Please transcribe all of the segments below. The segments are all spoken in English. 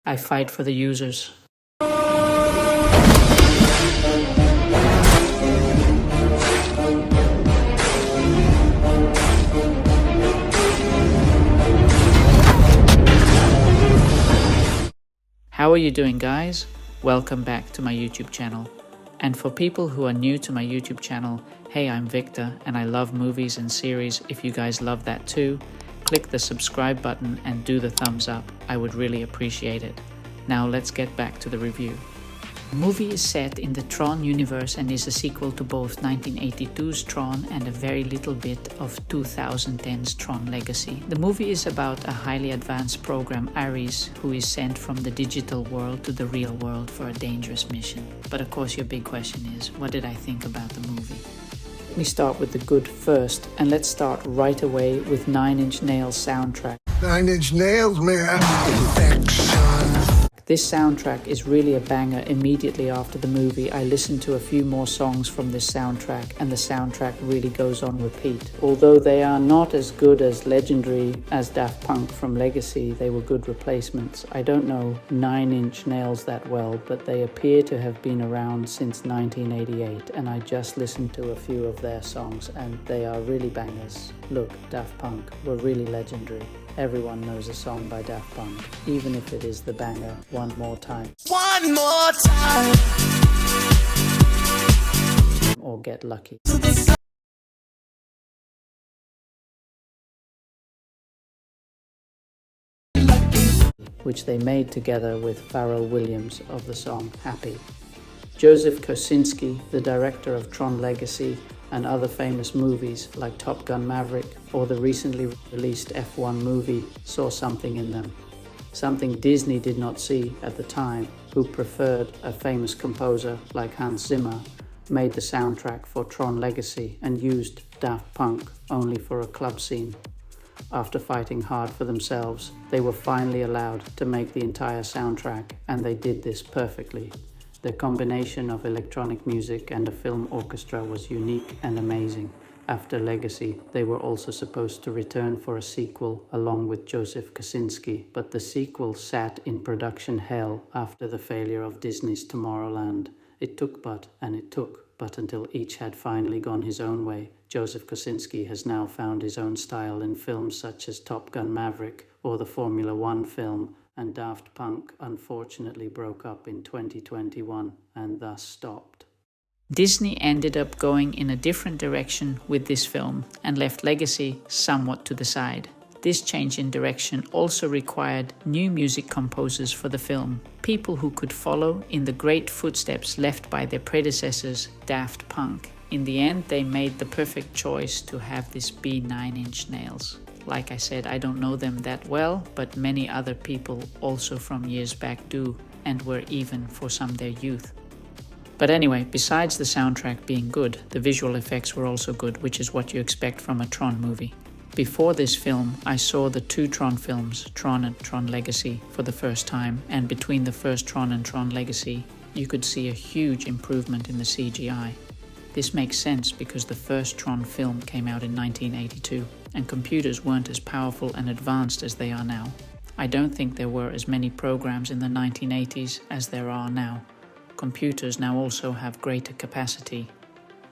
I fight for the users. How are you doing, guys? Welcome back to my YouTube channel. And for people who are new to my YouTube channel, hey, I'm Victor and I love movies and series. If you guys love that too, click the subscribe button and do the thumbs up. I would really appreciate it. Now let's get back to the review. The movie is set in the Tron universe and is a sequel to both 1982's Tron and a very little bit of 2010's Tron Legacy. The movie is about a highly advanced program, Ares, who is sent from the digital world to the real world for a dangerous mission. But of course your big question is, what did I think about the movie? Let me start with the good first, and let's start right away with Nine Inch Nails' soundtrack. 9 Inch Nails, man. Perfection. This soundtrack is really a banger. Immediately after the movie, I listened to a few more songs from this soundtrack, and the soundtrack really goes on repeat. Although they are not as good as legendary as Daft Punk from Legacy, they were good replacements. I don't know 9 Inch Nails that well, but they appear to have been around since 1988, and I just listened to a few of their songs, and they are really bangers. Look, Daft Punk were really legendary. Everyone knows a song by Daft Punk, even if it is the banger One More Time. One more time. Or Get Lucky. Which they made together with Pharrell Williams of the song Happy. Joseph Kosinski, the director of Tron Legacy and other famous movies like Top Gun Maverick or the recently released F1 movie, saw something in them. Something Disney did not see at the time, who preferred a famous composer like Hans Zimmer, made the soundtrack for Tron Legacy and used Daft Punk only for a club scene. After fighting hard for themselves, they were finally allowed to make the entire soundtrack, and they did this perfectly. The combination of electronic music and a film orchestra was unique and amazing. After Legacy, they were also supposed to return for a sequel along with Joseph Kosinski, but the sequel sat in production hell after the failure of Disney's Tomorrowland. It took but until each had finally gone his own way. Joseph Kosinski has now found his own style in films such as Top Gun Maverick or the Formula One film, and Daft Punk unfortunately broke up in 2021 and thus stopped. Disney ended up going in a different direction with this film and left Legacy somewhat to the side. This change in direction also required new music composers for the film, people who could follow in the great footsteps left by their predecessors, Daft Punk. In the end, they made the perfect choice to have this be 9 Inch Nails. Like I said, I don't know them that well, but many other people also from years back do, and were even for some their youth. But anyway, besides the soundtrack being good, the visual effects were also good, which is what you expect from a Tron movie. Before this film, I saw the two Tron films, Tron and Tron Legacy, for the first time, and between the first Tron and Tron Legacy, you could see a huge improvement in the CGI. This makes sense because the first Tron film came out in 1982, and computers weren't as powerful and advanced as they are now. I don't think there were as many programs in the 1980s as there are now. Computers now also have greater capacity.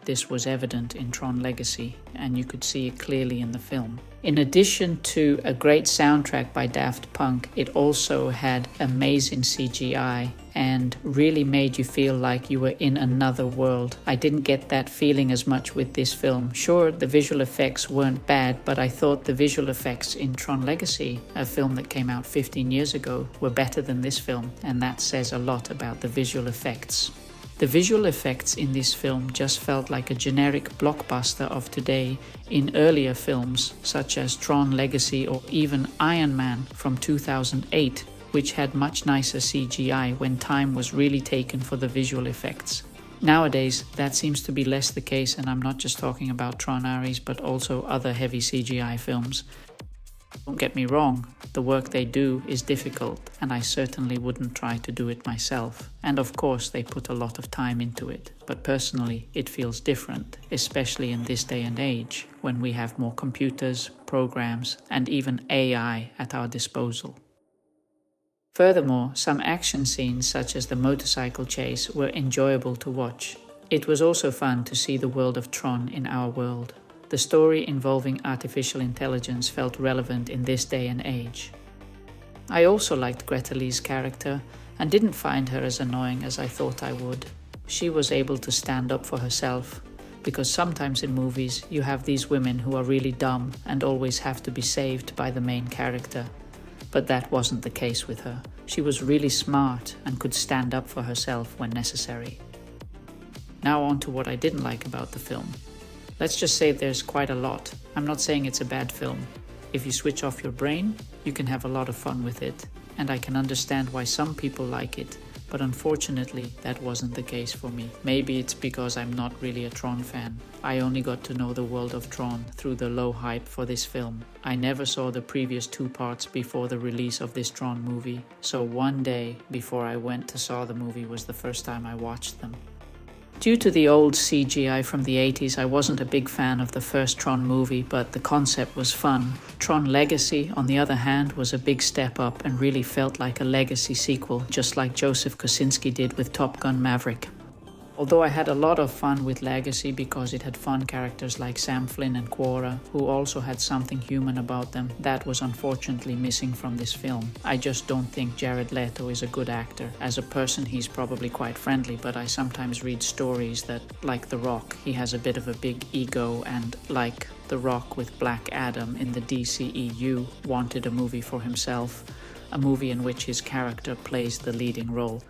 This was evident in Tron Legacy, and you could see it clearly in the film. In addition to a great soundtrack by Daft Punk, it also had amazing CGI and really made you feel like you were in another world. I didn't get that feeling as much with this film. Sure, the visual effects weren't bad, but I thought the visual effects in Tron Legacy, a film that came out 15 years ago, were better than this film, and that says a lot about the visual effects. The visual effects in this film just felt like a generic blockbuster of today in earlier films such as Tron Legacy or even Iron Man from 2008, which had much nicer CGI when time was really taken for the visual effects. Nowadays, that seems to be less the case, and I'm not just talking about Tron Ares but also other heavy CGI films. Don't get me wrong, the work they do is difficult, and I certainly wouldn't try to do it myself. And of course they put a lot of time into it, but personally it feels different, especially in this day and age, when we have more computers, programs, and even AI at our disposal. Furthermore, some action scenes such as the motorcycle chase were enjoyable to watch. It was also fun to see the world of Tron in our world. The story involving artificial intelligence felt relevant in this day and age. I also liked Greta Lee's character and didn't find her as annoying as I thought I would. She was able to stand up for herself, because sometimes in movies you have these women who are really dumb and always have to be saved by the main character. But that wasn't the case with her. She was really smart and could stand up for herself when necessary. Now on to what I didn't like about the film. Let's just say there's quite a lot. I'm not saying it's a bad film. If you switch off your brain, you can have a lot of fun with it, and I can understand why some people like it, but unfortunately that wasn't the case for me. Maybe it's because I'm not really a Tron fan. I only got to know the world of Tron through the low hype for this film. I never saw the previous 2 parts before the release of this Tron movie, so one day before I went to saw the movie was the first time I watched them. Due to the old CGI from the 80s, I wasn't a big fan of the first Tron movie, but the concept was fun. Tron Legacy, on the other hand, was a big step up and really felt like a legacy sequel, just like Joseph Kosinski did with Top Gun Maverick. Although I had a lot of fun with Legacy because it had fun characters like Sam Flynn and Quora, who also had something human about them, that was unfortunately missing from this film. I just don't think Jared Leto is a good actor. As a person, he's probably quite friendly, but I sometimes read stories that, like The Rock, he has a bit of a big ego, and like The Rock with Black Adam in the DCEU, wanted a movie for himself, a movie in which his character plays the leading role.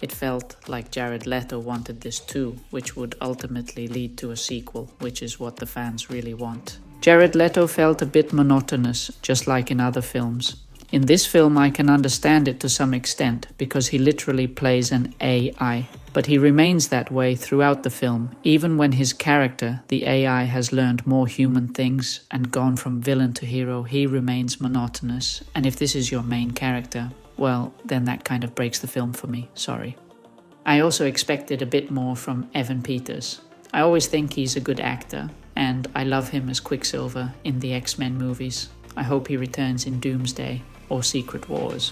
It felt like Jared Leto wanted this too, which would ultimately lead to a sequel, which is what the fans really want. Jared Leto felt a bit monotonous, just like in other films. In this film I can understand it to some extent, because he literally plays an AI. But he remains that way throughout the film, even when his character, the AI, has learned more human things and gone from villain to hero, he remains monotonous. And if this is your main character, well, then that kind of breaks the film for me, sorry. I also expected a bit more from Evan Peters. I always think he's a good actor, and I love him as Quicksilver in the X-Men movies. I hope he returns in Doomsday or Secret Wars.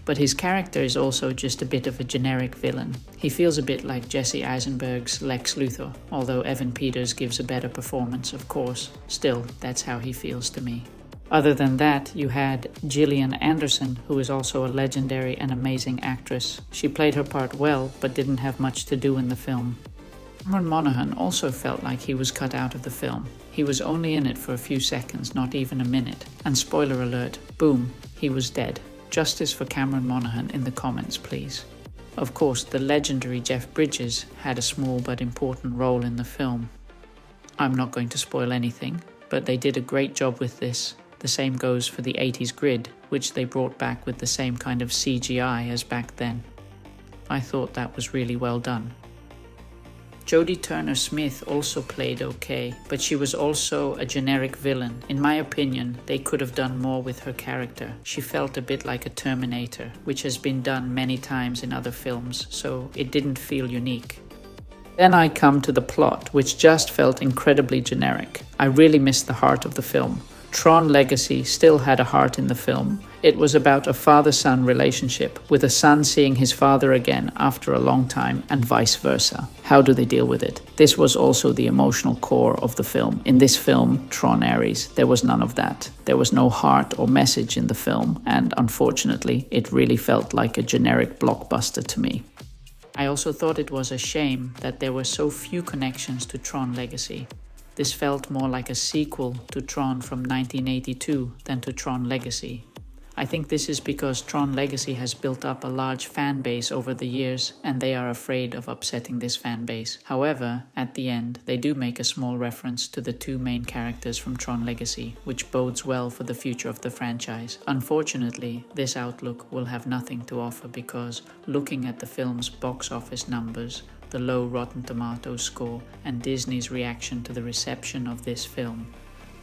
But his character is also just a bit of a generic villain. He feels a bit like Jesse Eisenberg's Lex Luthor, although Evan Peters gives a better performance, of course. Still, that's how he feels to me. Other than that, you had Gillian Anderson, who is also a legendary and amazing actress. She played her part well, but didn't have much to do in the film. Monaghan also felt like he was cut out of the film. He was only in it for a few seconds, not even a minute. And spoiler alert, boom, he was dead. Justice for Monaghan in the comments, please. Of course, the legendary Jeff Bridges had a small but important role in the film. I'm not going to spoil anything, but they did a great job with this. The same goes for the 80s grid, which they brought back with the same kind of CGI as back then. I thought that was really well done. Jodie Turner Smith also played okay, but she was also a generic villain. In my opinion, they could have done more with her character. She felt a bit like a Terminator, which has been done many times in other films, so it didn't feel unique. Then I come to the plot, which just felt incredibly generic. I really missed the heart of the film. Tron Legacy still had a heart in the film. It was about a father-son relationship, with a son seeing his father again after a long time and vice versa. How do they deal with it? This was also the emotional core of the film. In this film, Tron Ares, there was none of that. There was no heart or message in the film, and unfortunately, it really felt like a generic blockbuster to me. I also thought it was a shame that there were so few connections to Tron Legacy. This felt more like a sequel to Tron from 1982 than to Tron Legacy. I think this is because Tron Legacy has built up a large fan base over the years, and they are afraid of upsetting this fan base. However, at the end, they do make a small reference to the 2 main characters from Tron Legacy, which bodes well for the future of the franchise. Unfortunately, this outlook will have nothing to offer because, looking at the film's box office numbers, the low Rotten Tomatoes score, and Disney's reaction to the reception of this film,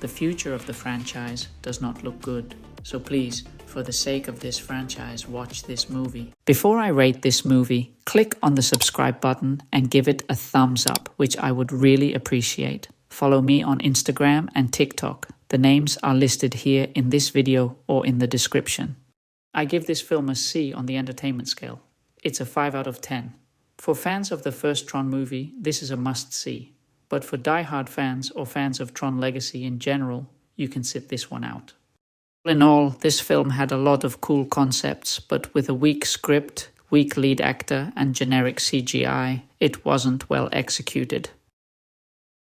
the future of the franchise does not look good. So please, for the sake of this franchise, watch this movie. Before I rate this movie, click on the subscribe button and give it a thumbs up, which I would really appreciate. Follow me on Instagram and TikTok. The names are listed here in this video or in the description. I give this film a C on the entertainment scale. It's a 5 out of 10. For fans of the first Tron movie, this is a must-see. But for die-hard fans or fans of Tron Legacy in general, you can sit this one out. All in all, this film had a lot of cool concepts, but with a weak script, weak lead actor, and generic CGI, it wasn't well executed.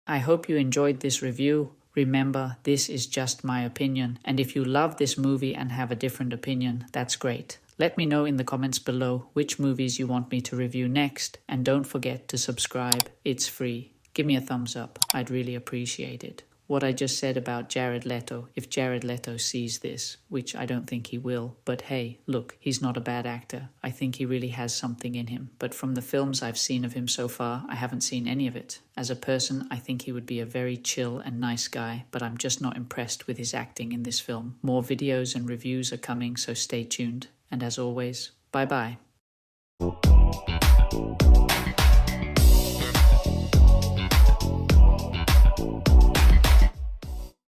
I hope you enjoyed this review. Remember, this is just my opinion, and if you love this movie and have a different opinion, that's great. Let me know in the comments below which movies you want me to review next, and don't forget to subscribe. It's free. Give me a thumbs up. I'd really appreciate it. What I just said about Jared Leto, if Jared Leto sees this, which I don't think he will, but hey, look, he's not a bad actor. I think he really has something in him, but from the films I've seen of him so far, I haven't seen any of it. As a person, I think he would be a very chill and nice guy, but I'm just not impressed with his acting in this film. More videos and reviews are coming, so stay tuned. And as always, bye-bye.